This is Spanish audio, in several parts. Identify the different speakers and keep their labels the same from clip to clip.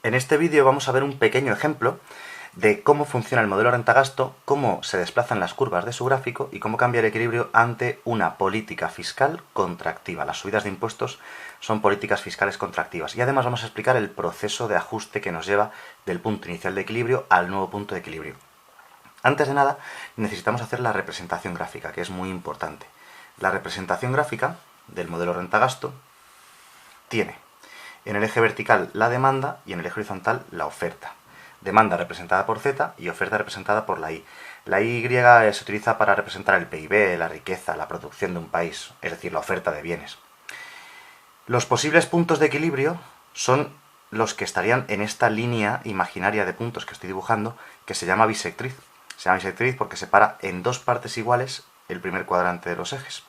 Speaker 1: En este vídeo vamos a ver un pequeño ejemplo de cómo funciona el modelo renta-gasto, cómo se desplazan las curvas de su gráfico y cómo cambia el equilibrio ante una política fiscal contractiva. Las subidas de impuestos son políticas fiscales contractivas. Y además vamos a explicar el proceso de ajuste que nos lleva del punto inicial de equilibrio al nuevo punto de equilibrio. Antes de nada, necesitamos hacer la representación gráfica, que es muy importante. La representación gráfica del modelo renta-gasto tiene en el eje vertical la demanda y en el eje horizontal la oferta. Demanda representada por Z y oferta representada por la Y. La Y se utiliza para representar el PIB, la riqueza, la producción de un país, es decir, la oferta de bienes. Los posibles puntos de equilibrio son los que estarían en esta línea imaginaria de puntos que estoy dibujando, que se llama bisectriz. Se llama bisectriz porque separa en dos partes iguales el primer cuadrante de los ejes,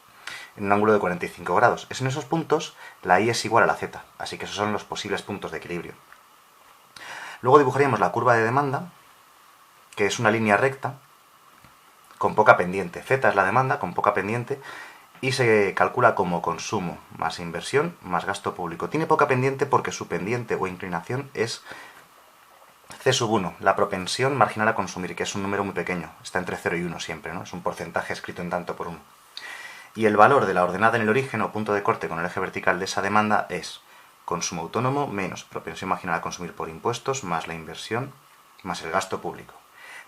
Speaker 1: en un ángulo de 45 grados. Es en esos puntos la Y es igual a la Z, así que esos son los posibles puntos de equilibrio. Luego dibujaríamos la curva de demanda, que es una línea recta con poca pendiente. Z es la demanda con poca pendiente y se calcula como consumo más inversión más gasto público. Tiene poca pendiente porque su pendiente o inclinación es C sub 1, la propensión marginal a consumir, que es un número muy pequeño. Está entre 0 y 1 siempre, ¿no? Es un porcentaje escrito en tanto por 1. Y el valor de la ordenada en el origen o punto de corte con el eje vertical de esa demanda es consumo autónomo menos propensión marginal a consumir por impuestos más la inversión más el gasto público.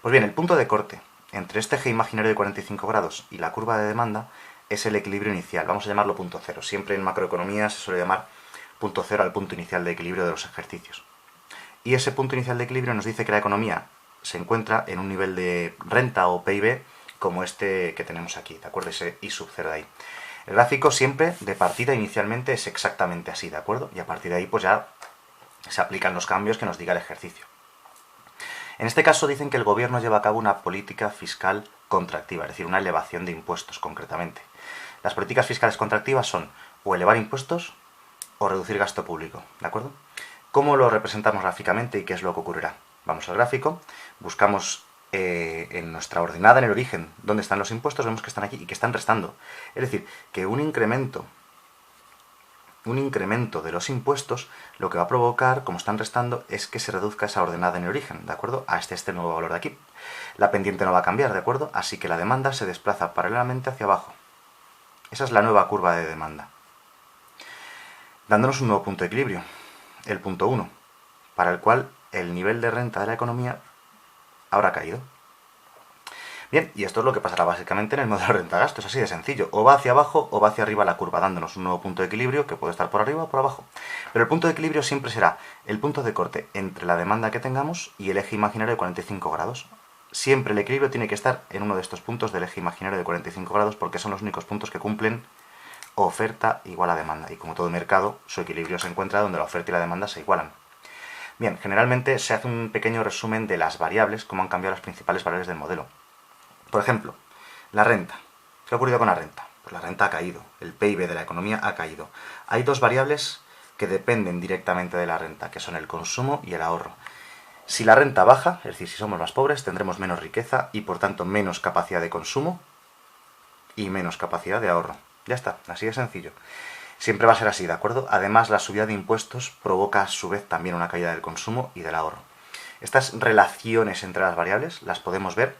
Speaker 1: Pues bien, el punto de corte entre este eje imaginario de 45 grados y la curva de demanda es el equilibrio inicial. Vamos a llamarlo punto cero. Siempre en macroeconomía se suele llamar punto cero al punto inicial de equilibrio de los ejercicios. Y ese punto inicial de equilibrio nos dice que la economía se encuentra en un nivel de renta o PIB como este que tenemos aquí, ¿de acuerdo? Ese I sub 0 de ahí. El gráfico siempre de partida inicialmente es exactamente así, ¿de acuerdo? Y a partir de ahí pues ya se aplican los cambios que nos diga el ejercicio. En este caso dicen que el gobierno lleva a cabo una política fiscal contractiva, es decir, una elevación de impuestos concretamente. Las políticas fiscales contractivas son o elevar impuestos o reducir gasto público, ¿de acuerdo? ¿Cómo lo representamos gráficamente y qué es lo que ocurrirá? Vamos al gráfico, buscamos en nuestra ordenada en el origen dónde están los impuestos, vemos que están aquí y que están restando. Es decir, que un incremento de los impuestos lo que va a provocar, como están restando, es que se reduzca esa ordenada en el origen, ¿de acuerdo? A este nuevo valor de aquí. La pendiente no va a cambiar, ¿de acuerdo? Así que la demanda se desplaza paralelamente hacia abajo. Esa es la nueva curva de demanda, dándonos un nuevo punto de equilibrio, el punto 1, para el cual el nivel de renta de la economía habrá caído. Bien, y esto es lo que pasará básicamente en el modelo de renta-gasto, es así de sencillo. O va hacia abajo o va hacia arriba la curva, dándonos un nuevo punto de equilibrio que puede estar por arriba o por abajo. Pero el punto de equilibrio siempre será el punto de corte entre la demanda que tengamos y el eje imaginario de 45 grados. Siempre el equilibrio tiene que estar en uno de estos puntos del eje imaginario de 45 grados porque son los únicos puntos que cumplen oferta igual a demanda. Y como todo mercado, su equilibrio se encuentra donde la oferta y la demanda se igualan. Bien, generalmente se hace un pequeño resumen de las variables, cómo han cambiado las principales variables del modelo. Por ejemplo, la renta. ¿Qué ha ocurrido con la renta? Pues la renta ha caído, el PIB de la economía ha caído. Hay dos variables que dependen directamente de la renta, que son el consumo y el ahorro. Si la renta baja, es decir, si somos más pobres, tendremos menos riqueza y por tanto menos capacidad de consumo y menos capacidad de ahorro. Ya está, así de sencillo. Siempre va a ser así, ¿de acuerdo? Además, la subida de impuestos provoca a su vez también una caída del consumo y del ahorro. Estas relaciones entre las variables las podemos ver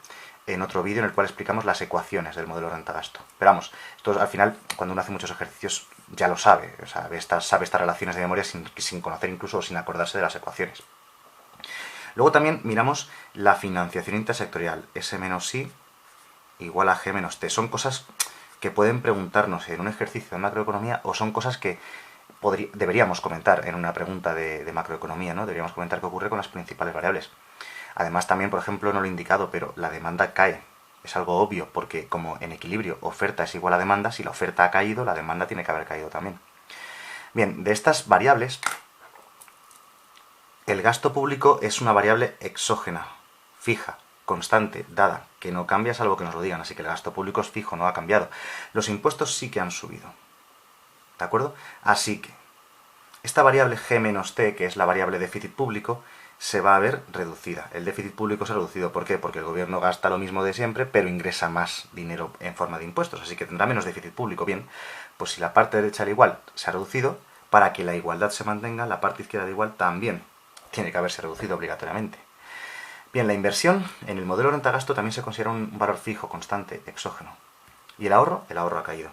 Speaker 1: en otro vídeo en el cual explicamos las ecuaciones del modelo renta-gasto. Pero vamos, esto al final, cuando uno hace muchos ejercicios, ya lo sabe. O sea, sabe estas relaciones de memoria sin conocer incluso o sin acordarse de las ecuaciones. Luego también miramos la financiación intersectorial. S menos I igual a G menos T. Son cosas que pueden preguntarnos en un ejercicio de macroeconomía o son cosas que deberíamos comentar en una pregunta de macroeconomía, ¿no? Deberíamos comentar qué ocurre con las principales variables. Además también, por ejemplo, no lo he indicado, pero la demanda cae. Es algo obvio, porque como en equilibrio oferta es igual a demanda, si la oferta ha caído, la demanda tiene que haber caído también. Bien, de estas variables, el gasto público es una variable exógena, fija, constante, dada, que no cambia salvo que nos lo digan, así que el gasto público es fijo, no ha cambiado. Los impuestos sí que han subido, ¿de acuerdo? Así que esta variable G menos T, que es la variable déficit público, se va a ver reducida. El déficit público se ha reducido. ¿Por qué? Porque el gobierno gasta lo mismo de siempre, pero ingresa más dinero en forma de impuestos, así que tendrá menos déficit público. Bien, pues si la parte derecha al igual se ha reducido, para que la igualdad se mantenga, la parte izquierda al igual también tiene que haberse reducido obligatoriamente. Bien, la inversión en el modelo renta-gasto también se considera un valor fijo, constante, exógeno. ¿Y el ahorro? El ahorro ha caído.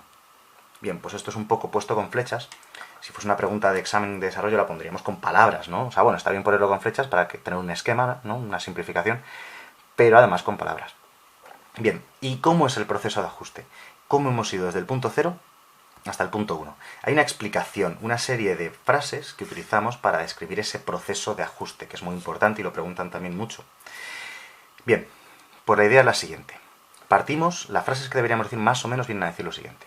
Speaker 1: Bien, pues esto es un poco puesto con flechas. Si fuese una pregunta de examen de desarrollo la pondríamos con palabras, ¿no? O sea, bueno, está bien ponerlo con flechas para tener un esquema, ¿no? Una simplificación, pero además con palabras. Bien, ¿y cómo es el proceso de ajuste? ¿Cómo hemos ido desde el punto 0 hasta el punto 1? Hay una explicación, una serie de frases que utilizamos para describir ese proceso de ajuste, que es muy importante y lo preguntan también mucho. Bien, pues la idea es la siguiente. Partimos, las frases que deberíamos decir más o menos vienen a decir lo siguiente.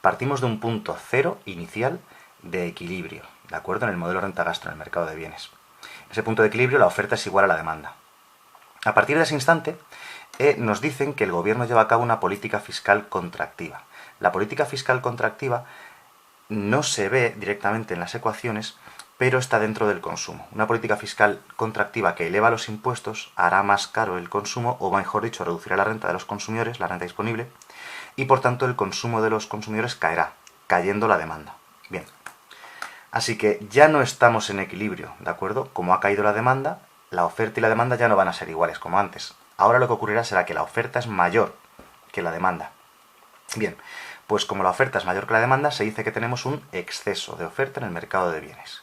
Speaker 1: Partimos de un punto 0 inicial de equilibrio, ¿de acuerdo? En el modelo renta-gasto, en el mercado de bienes. En ese punto de equilibrio la oferta es igual a la demanda. A partir de ese instante nos dicen que el gobierno lleva a cabo una política fiscal contractiva. La política fiscal contractiva no se ve directamente en las ecuaciones, pero está dentro del consumo. Una política fiscal contractiva que eleva los impuestos hará más caro el consumo, o mejor dicho, reducirá la renta de los consumidores, la renta disponible, y por tanto el consumo de los consumidores caerá, cayendo la demanda. Bien, así que ya no estamos en equilibrio, ¿de acuerdo? Como ha caído la demanda, la oferta y la demanda ya no van a ser iguales como antes. Ahora lo que ocurrirá será que la oferta es mayor que la demanda. Bien, pues como la oferta es mayor que la demanda, se dice que tenemos un exceso de oferta en el mercado de bienes.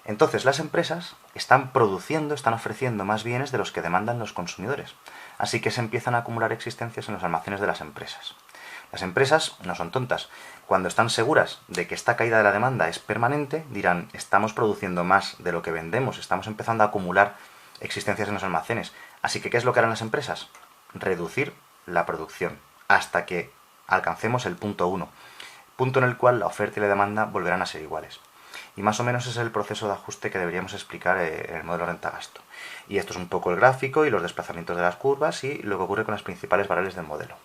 Speaker 1: Entonces las empresas están produciendo, están ofreciendo más bienes de los que demandan los consumidores. Así que se empiezan a acumular existencias en los almacenes de las empresas. Las empresas no son tontas. Cuando están seguras de que esta caída de la demanda es permanente, dirán, estamos produciendo más de lo que vendemos, estamos empezando a acumular existencias en los almacenes. Así que, ¿qué es lo que harán las empresas? Reducir la producción hasta que alcancemos el punto 1, punto en el cual la oferta y la demanda volverán a ser iguales. Y más o menos ese es el proceso de ajuste que deberíamos explicar en el modelo renta-gasto. Y esto es un poco el gráfico y los desplazamientos de las curvas y lo que ocurre con las principales variables del modelo.